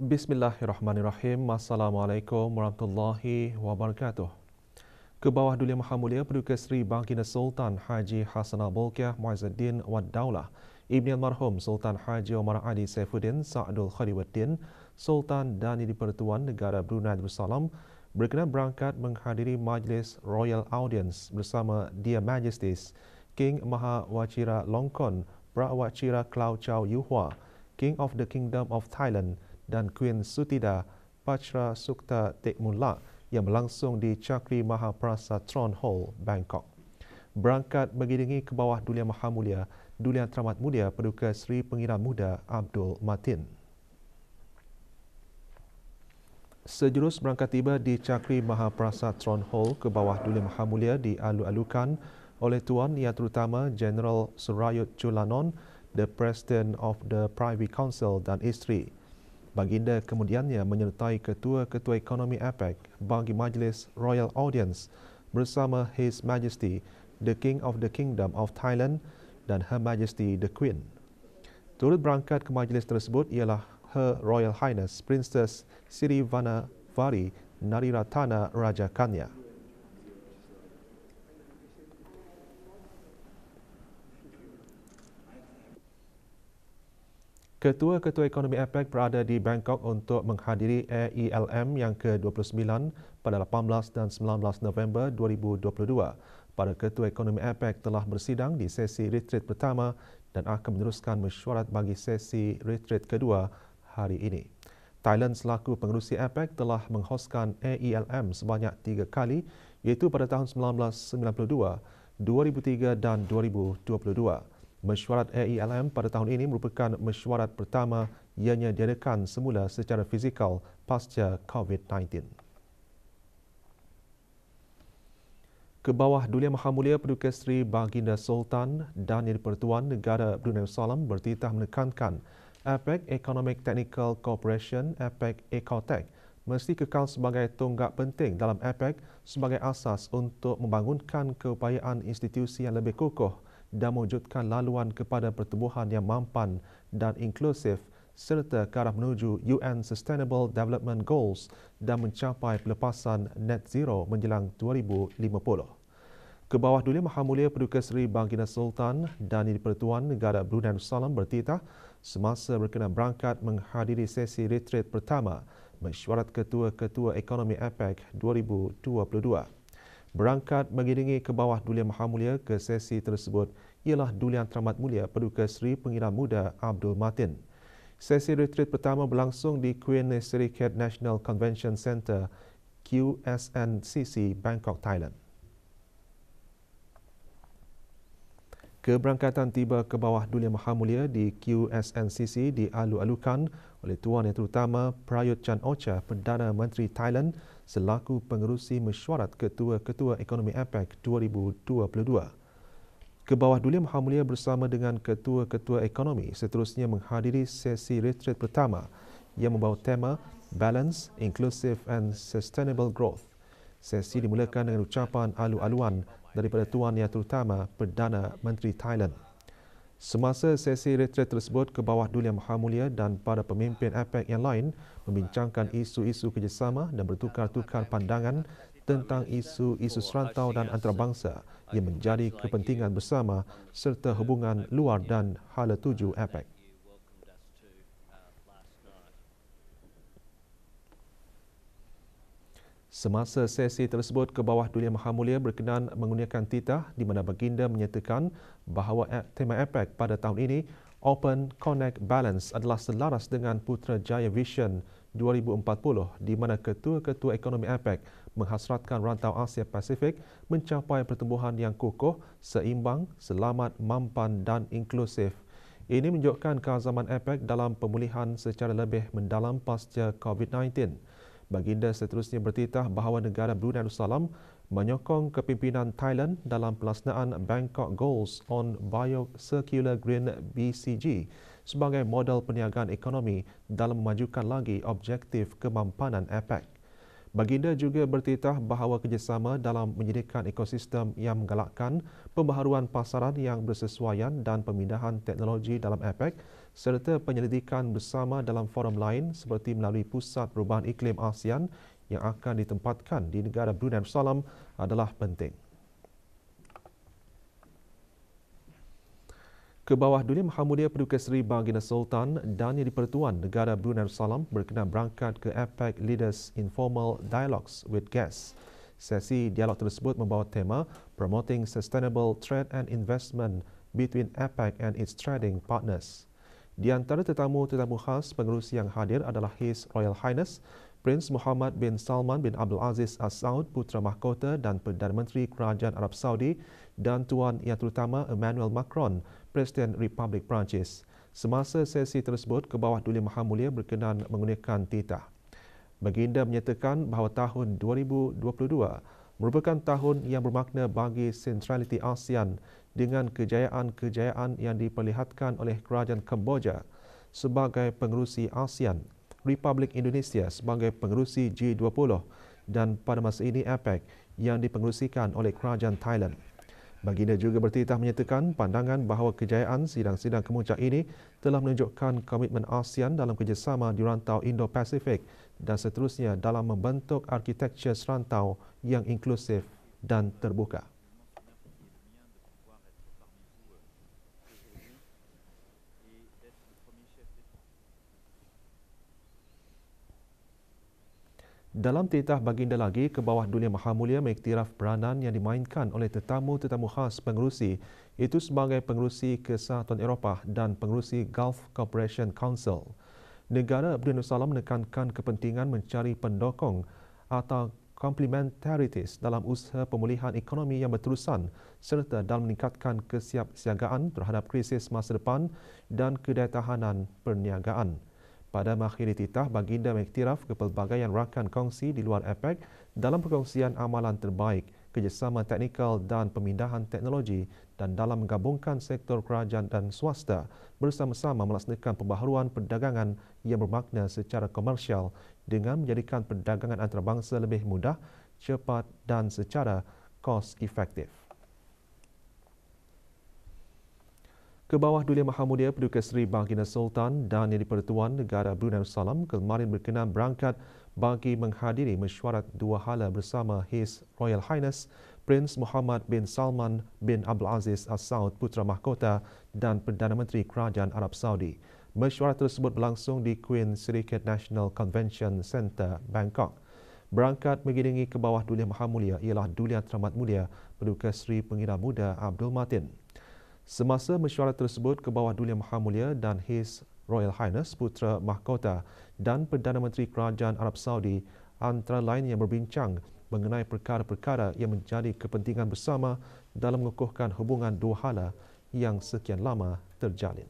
Bismillahirrahmanirrahim. Assalamualaikum warahmatullahi wabarakatuh. Ke bawah Duli Maha Mulia Paduka Seri Baginda Sultan Haji Hassanal Bolkiah Muizzuddin Wad Daulah, Ibni Almarhum Sultan Haji Omar Ali Saifuddin Sa'adul Khadiruddin, Sultan dan Di-Pertuan Negara Brunei Darussalam berkenan berangkat menghadiri Majlis Royal Audience bersama Dia Majesties King Maha Wachira Longkorn Prawachira Klau Chau Yuhua, King of the Kingdom of Thailand dan Queen Sutida Pachra Sukta Tekmunlak yang berlangsung di Chakri Mahaprasad Tron Hall, Bangkok. Berangkat mengiringi ke bawah Duli Maha Mulia, Duli Yang Teramat Mulia Paduka Seri Pengiran Muda Abdul Matin. Sejurus berangkat tiba di Chakri Mahaprasad Tron Hall ke bawah Duli Maha Mulia dialu-alukan oleh Tuan Yang Terutama Jeneral Surayut Chulanon, the President of the Privy Council dan isteri. Baginda kemudiannya menyertai Ketua-Ketua Ekonomi APEC bagi Majlis Royal Audience bersama His Majesty the King of the Kingdom of Thailand dan Her Majesty the Queen. Turut berangkat ke majlis tersebut ialah Her Royal Highness Princess Sirivannavari Nariratana Raja Kanya. Ketua-Ketua Ekonomi APEC berada di Bangkok untuk menghadiri AELM yang ke-29 pada 18 dan 19 November 2022. Para Ketua Ekonomi APEC telah bersidang di sesi retreat pertama dan akan meneruskan mesyuarat bagi sesi retreat kedua hari ini. Thailand selaku pengerusi APEC telah menghoskan AELM sebanyak 3 kali, iaitu pada tahun 1992, 2003 dan 2022. Mesyuarat AELM pada tahun ini merupakan mesyuarat pertama ianya diadakan semula secara fizikal pasca COVID-19. Ke bawah Duli Maha Mulia Paduka Seri Baginda Sultan dan Di-Pertuan Negara Brunei Darussalam bertitah menekankan APEC Economic Technical Cooperation APEC ECOTEC mesti kekal sebagai tonggak penting dalam APEC sebagai asas untuk membangunkan keupayaan institusi yang lebih kokoh dan mewujudkan laluan kepada pertumbuhan yang mampan dan inklusif serta ke arah menuju UN Sustainable Development Goals dan mencapai pelepasan net zero menjelang 2050. Ke bawah Duli Maha Mulia Paduka Seri Baginda Sultan dan Di-Pertuan Negara Brunei Darussalam bertitah semasa berkenan berangkat menghadiri sesi retreat pertama mesyuarat Ketua-Ketua Ekonomi APEC 2022. Berangkat mengiringi ke bawah Duli Maha Mulia ke sesi tersebut ialah Duli Yang Teramat Mulia Paduka Seri Pengiran Muda Abdul Matin. Sesi retreat pertama berlangsung di Queen Serikat National Convention Centre QSNCC, Bangkok, Thailand. Keberangkatan tiba ke bawah Duli Maha Mulia di QSNCC dialu-alukan oleh Tuan Yang Terutama Prayut Chan-o-cha, Perdana Menteri Thailand selaku pengerusi mesyuarat Ketua-Ketua Ekonomi APEC 2022. Ke bawah Duli Maha Mulia bersama dengan Ketua-Ketua Ekonomi seterusnya menghadiri sesi retreat pertama yang membawa tema Balance, Inclusive and Sustainable Growth. Sesi dimulakan dengan ucapan alu-aluan daripada Tuan Yang Terutama Perdana Menteri Thailand. Semasa sesi retreat tersebut, ke bawah Duli Maha Mulia dan para pemimpin APEC yang lain membincangkan isu-isu kerjasama dan bertukar-tukar pandangan tentang isu-isu serantau dan antarabangsa yang menjadi kepentingan bersama serta hubungan luar dan hala tuju APEC. Semasa sesi tersebut, ke bawah Duli Maha Mulia berkenan menggunakan titah di mana baginda menyatakan bahawa tema APEC pada tahun ini Open, Connect, Balance adalah selaras dengan Putrajaya Vision 2040 di mana Ketua-Ketua Ekonomi APEC menghasratkan rantau Asia Pasifik mencapai pertumbuhan yang kokoh, seimbang, selamat, mampan dan inklusif. Ini menunjukkan keazaman APEC dalam pemulihan secara lebih mendalam pasca COVID-19. Baginda seterusnya bertitah bahawa negara Brunei Darussalam menyokong kepimpinan Thailand dalam pelaksanaan Bangkok Goals on Biocircular Green BCG sebagai modal perniagaan ekonomi dalam memajukan lagi objektif kemampanan APEC. Baginda juga bertitah bahawa kerjasama dalam menyediakan ekosistem yang menggalakkan pembaharuan pasaran yang bersesuaian dan pemindahan teknologi dalam APEC serta penyelidikan bersama dalam forum lain seperti melalui Pusat Perubahan Iklim ASEAN yang akan ditempatkan di negara Brunei Darussalam adalah penting. Kebawah Dunia Maha Mulia Paduka Seri Baginda Sultan dan Yang di-Pertuan Negara Brunei Darussalam berkenan berangkat ke APEC Leaders Informal Dialogues with Guests. Sesi dialog tersebut membawa tema Promoting Sustainable Trade and Investment between APEC and its trading partners. Di antara tetamu-tetamu khas pengerusi yang hadir adalah His Royal Highness Prince Muhammad bin Salman bin Abdul Aziz Al Saud, Putra Mahkota dan Perdana Menteri Kerajaan Arab Saudi, dan Tuan Yang Terutama Emmanuel Macron, Presiden Republik Perancis. Semasa sesi tersebut, Kebawah Dulia Maha Mulia berkenan menggunakan titah. Baginda menyatakan bahawa tahun 2022 merupakan tahun yang bermakna bagi sentraliti ASEAN dengan kejayaan-kejayaan yang diperlihatkan oleh Kerajaan Kemboja sebagai pengerusi ASEAN, Republik Indonesia sebagai pengerusi G20 dan pada masa ini APEC yang dipengerusikan oleh Kerajaan Thailand. Baginda juga bertitah menyatakan pandangan bahawa kejayaan sidang-sidang kemuncak ini telah menunjukkan komitmen ASEAN dalam kerjasama di rantau Indo-Pasifik dan seterusnya dalam membentuk arkitektur serantau yang inklusif dan terbuka. Dalam titah baginda lagi, Kebawah Dulia Maha Mulia mengiktiraf peranan yang dimainkan oleh tetamu-tetamu khas pengerusi itu sebagai pengerusi Kesatuan Eropah dan pengerusi Gulf Cooperation Council. Negara Brunei Darussalam menekankan kepentingan mencari pendokong atau complementarities dalam usaha pemulihan ekonomi yang berterusan serta dalam meningkatkan kesiapsiagaan terhadap krisis masa depan dan kedaitahanan perniagaan. Pada mengakhiri titah, baginda mengiktiraf kepelbagaian rakan kongsi di luar APEC dalam perkongsian amalan terbaik, kerjasama teknikal dan pemindahan teknologi dan dalam menggabungkan sektor kerajaan dan swasta bersama-sama melaksanakan pembaharuan perdagangan yang bermakna secara komersial dengan menjadikan perdagangan antarabangsa lebih mudah, cepat dan secara kos efektif. Kebawah Dulia Maha Mulia Paduka Seri Baginda Sultan dan Yang di-Pertuan Negara Brunei Darussalam kemarin berkenan berangkat bagi menghadiri mesyuarat dua hala bersama His Royal Highness Prince Muhammad bin Salman bin Abdul Aziz Al Saud, Putra Mahkota dan Perdana Menteri Kerajaan Arab Saudi. Mesyuarat tersebut berlangsung di Queen Syrikat National Convention Centre, Bangkok. Berangkat mengiringi Kebawah Dulia Maha Mulia ialah Dulia Teramat Mulia Paduka Seri Pengira Muda Abdul Matin. Semasa mesyuarat tersebut, Kebawah Dulia Maha Mulia dan His Royal Highness Putra Mahkota dan Perdana Menteri Kerajaan Arab Saudi antara lain yang berbincang mengenai perkara-perkara yang menjadi kepentingan bersama dalam mengukuhkan hubungan dua hala yang sekian lama terjalin.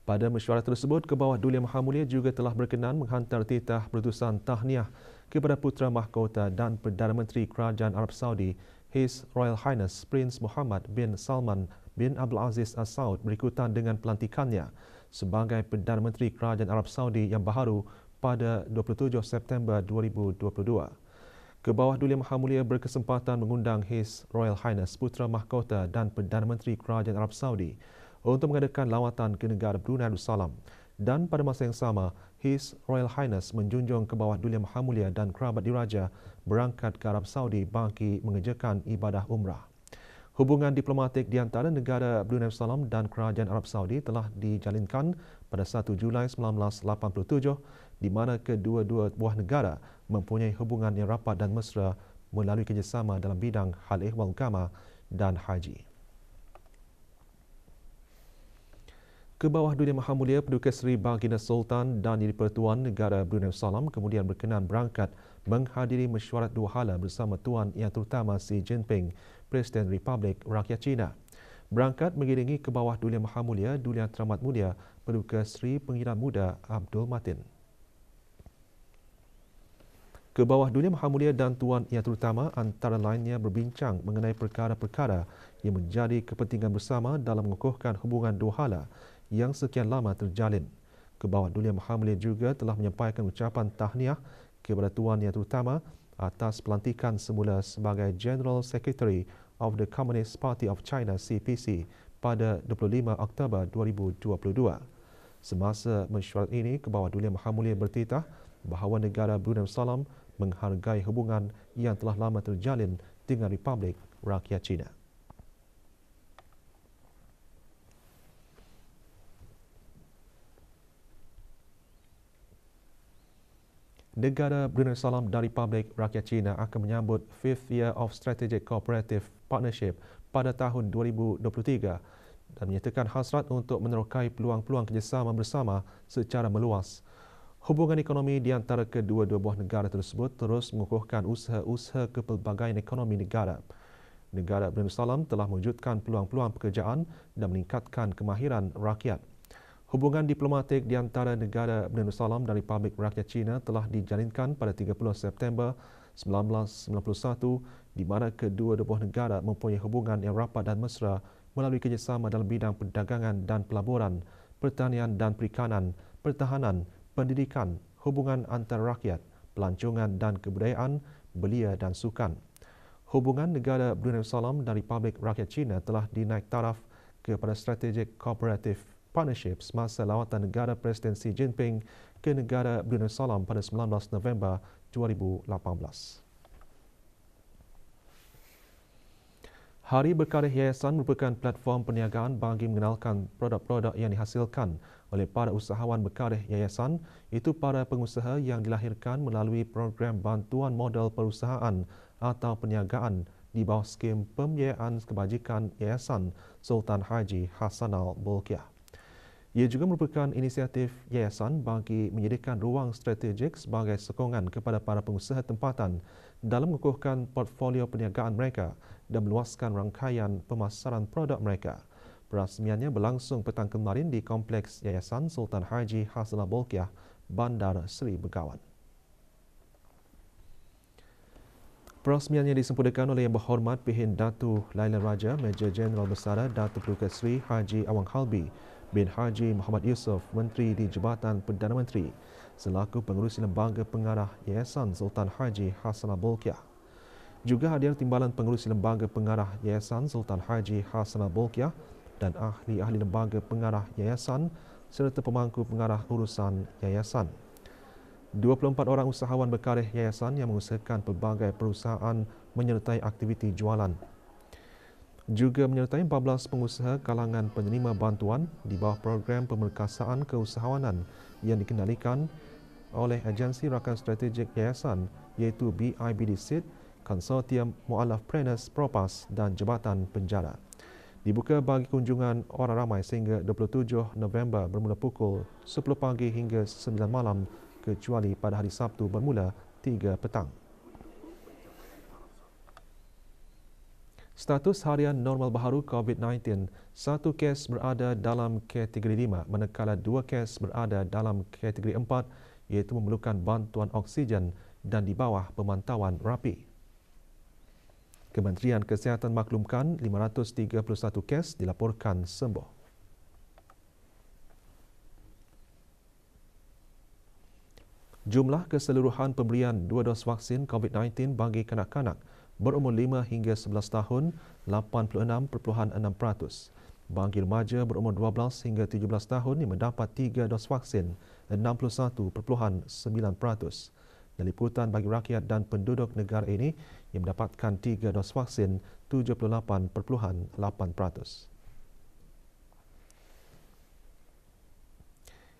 Pada mesyuarat tersebut, Kebawah Dulia Maha Mulia juga telah berkenan menghantar titah berutusan tahniah kepada Putra Mahkota dan Perdana Menteri Kerajaan Arab Saudi, His Royal Highness Prince Muhammad bin Salman bin Abdul Aziz Al Saud berikutan dengan pelantikannya sebagai Perdana Menteri Kerajaan Arab Saudi yang baharu pada 27 September 2022. Kebawah Dulia Maha Mulia berkesempatan mengundang His Royal Highness Putra Mahkota dan Perdana Menteri Kerajaan Arab Saudi untuk mengadakan lawatan ke negara Brunei Darussalam dan pada masa yang sama, His Royal Highness menjunjung Kebawah Dulia Maha Mulia dan kerabat diraja berangkat ke Arab Saudi bagi mengerjakan ibadah umrah. Hubungan diplomatik di antara negara Brunei Darussalam dan Kerajaan Arab Saudi telah dijalinkan pada 1 Julai 1987 di mana kedua-dua buah negara mempunyai hubungan yang rapat dan mesra melalui kerjasama dalam bidang hal ehwal agama dan haji. Kebawah Dulia Maha Mulia Paduka Seri Baginda Sultan dan Yang di-Pertuan Negara Brunei Darussalam kemudian berkenan berangkat menghadiri mesyuarat dua hala bersama Tuan Yang Terutama Xi Jinping, Presiden Republik Rakyat China. Berangkat mengiringi Kebawah Dulia Maha Mulia Dulia Teramat Mulia Paduka Seri Pengira Muda Abdul Matin. Kebawah Dulia Maha Mulia dan Tuan Yang Terutama antara lainnya berbincang mengenai perkara-perkara yang menjadi kepentingan bersama dalam mengukuhkan hubungan dua hala yang sekian lama terjalin. Kebawah Dulia Mahamulia juga telah menyampaikan ucapan tahniah kepada Tuan Yang Terutama atas pelantikan semula sebagai General Secretary of the Communist Party of China CPC pada 25 Oktober 2022. Semasa mesyuarat ini, Kebawah Dulia Mahamulia bertitah bahawa negara Brunei Darussalam menghargai hubungan yang telah lama terjalin dengan Republik Rakyat China. Negara Brunei Darussalam dan Republik Rakyat China akan menyambut 5th Year of Strategic Cooperative Partnership pada tahun 2023 dan menyatakan hasrat untuk menerokai peluang-peluang kerjasama bersama secara meluas. Hubungan ekonomi di antara kedua-dua buah negara tersebut terus mengukuhkan usaha-usaha kepelbagaian ekonomi negara. Negara Brunei Darussalam telah mewujudkan peluang-peluang pekerjaan dan meningkatkan kemahiran rakyat. Hubungan diplomatik di antara negara Brunei Darussalam dan Republik Rakyat China telah dijalinkan pada 30 September 1991 di mana kedua-dua buah negara mempunyai hubungan yang rapat dan mesra melalui kerjasama dalam bidang perdagangan dan pelaburan, pertanian dan perikanan, pertahanan, pendidikan, hubungan antar rakyat, pelancongan dan kebudayaan, belia dan sukan. Hubungan negara Brunei Darussalam dan Republik Rakyat China telah dinaik taraf kepada Strategic Cooperative Partnership semasa lawatan negara Presiden Xi Jinping ke negara Brunei Darussalam pada 19 November 2018. Hari Berkarya Yayasan merupakan platform perniagaan bagi mengenalkan produk-produk yang dihasilkan oleh para usahawan berkarya yayasan, itu para pengusaha yang dilahirkan melalui program bantuan modal perusahaan atau perniagaan di bawah skim pembiayaan kebajikan Yayasan Sultan Haji Hassanal Bolkiah. Ia juga merupakan inisiatif yayasan bagi menyediakan ruang strategik sebagai sokongan kepada para pengusaha tempatan dalam mengukuhkan portfolio perniagaan mereka dan meluaskan rangkaian pemasaran produk mereka. Perasmiannya berlangsung petang kemarin di Kompleks Yayasan Sultan Haji Hassanal Bolkiah, Bandar Seri Begawan. Perasmiannya disempurnakan oleh Yang Berhormat Pihin Datu Laila Raja, Major Jeneral Bersara Datuk Pertukas Seri Haji Awang Halbi bin Haji Muhammad Yusof, Menteri di Jabatan Perdana Menteri, selaku pengurusi lembaga pengarah Yayasan Sultan Haji Hassanal Bolkiah. Juga hadir timbalan pengurusi lembaga pengarah Yayasan Sultan Haji Hassanal Bolkiah dan ahli-ahli lembaga pengarah yayasan serta pemangku pengarah urusan yayasan. 24 orang usahawan berkarya yayasan yang mengusahakan pelbagai perusahaan menyertai aktiviti jualan. Juga menyertai 14 pengusaha kalangan penerima bantuan di bawah program pemerkasaan keusahawanan yang dikendalikan oleh Agensi Rakan Strategik Yayasan iaitu BIBD-SID, Konsortium Mu'alaf-Preneurs Propas dan Jabatan Penjara. Dibuka bagi kunjungan orang ramai sehingga 27 November bermula pukul 10 pagi hingga 9 malam kecuali pada hari Sabtu bermula 3 petang. Status harian normal baharu COVID-19, 1 kes berada dalam kategori 5 manakala 2 kes berada dalam kategori 4 iaitu memerlukan bantuan oksigen dan di bawah pemantauan rapi. Kementerian Kesihatan maklumkan 531 kes dilaporkan sembuh. Jumlah keseluruhan pemberian 2 dos vaksin COVID-19 bagi kanak-kanak berumur 5 hingga 11 tahun 86.6%. Bagi remaja berumur 12 hingga 17 tahun yang mendapat 3 dos vaksin 61.9%. Dan liputan bagi rakyat dan penduduk negara ini yang mendapatkan 3 dos vaksin 78.8%.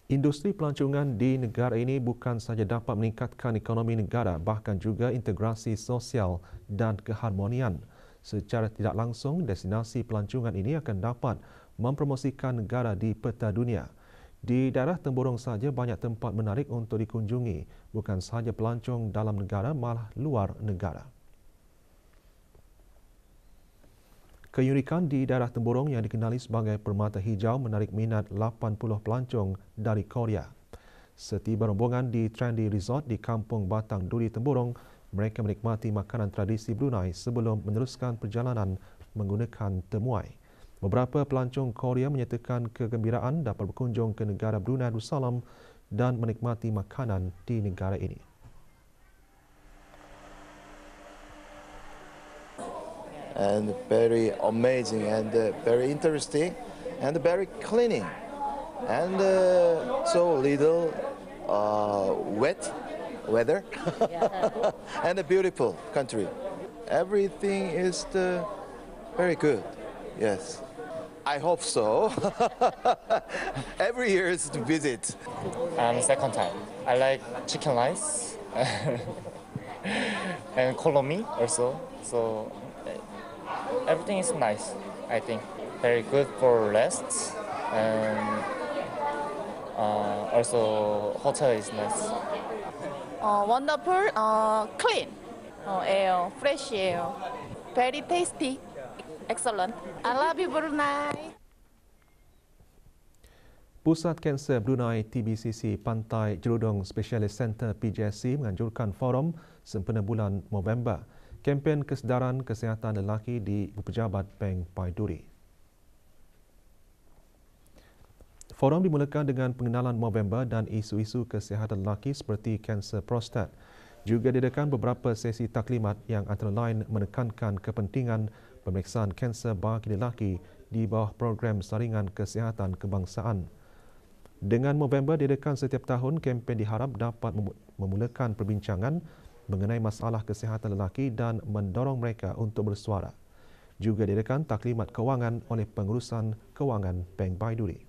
Industri pelancongan di negara ini bukan sahaja dapat meningkatkan ekonomi negara, bahkan juga integrasi sosial dan keharmonian. Secara tidak langsung, destinasi pelancongan ini akan dapat mempromosikan negara di peta dunia. Di daerah Temburong saja banyak tempat menarik untuk dikunjungi, bukan sahaja pelancong dalam negara, malah luar negara. Keunikan di daerah Temburong yang dikenali sebagai Permata Hijau menarik minat 80 pelancong dari Korea. Setiba rombongan di Trendy Resort di Kampung Batang Duri Temburong, mereka menikmati makanan tradisi Brunei sebelum meneruskan perjalanan menggunakan temuai. Beberapa pelancong Korea menyatakan kegembiraan dapat berkunjung ke negara Brunei Darussalam dan menikmati makanan di negara ini. And very amazing and very interesting and very cleaning and so little wet weather and a beautiful country. Everything is very good. Yes, I hope so. Every year is to visit. And second time, I like chicken rice and kolomi also. So everything is nice, I think. Very good for rest, and also hotel is nice. Wonderful, clean air, fresh air, very tasty, excellent. I love you, Brunei. Pusat Kanser Brunei TBCC Pantai Jerudong Specialist Center PJSC menganjurkan forum sempena bulan November kempen kesedaran kesihatan lelaki di Pejabat Bank Baiduri. Forum dimulakan dengan pengenalan November dan isu-isu kesihatan lelaki seperti kanser prostat. Juga diadakan beberapa sesi taklimat yang antara lain menekankan kepentingan pemeriksaan kanser bagi lelaki di bawah program saringan kesihatan kebangsaan. Dengan November diadakan setiap tahun, kempen diharap dapat memulakan perbincangan mengenai masalah kesihatan lelaki dan mendorong mereka untuk bersuara. Juga diadakan taklimat kewangan oleh pengurusan kewangan Bank Baiduri.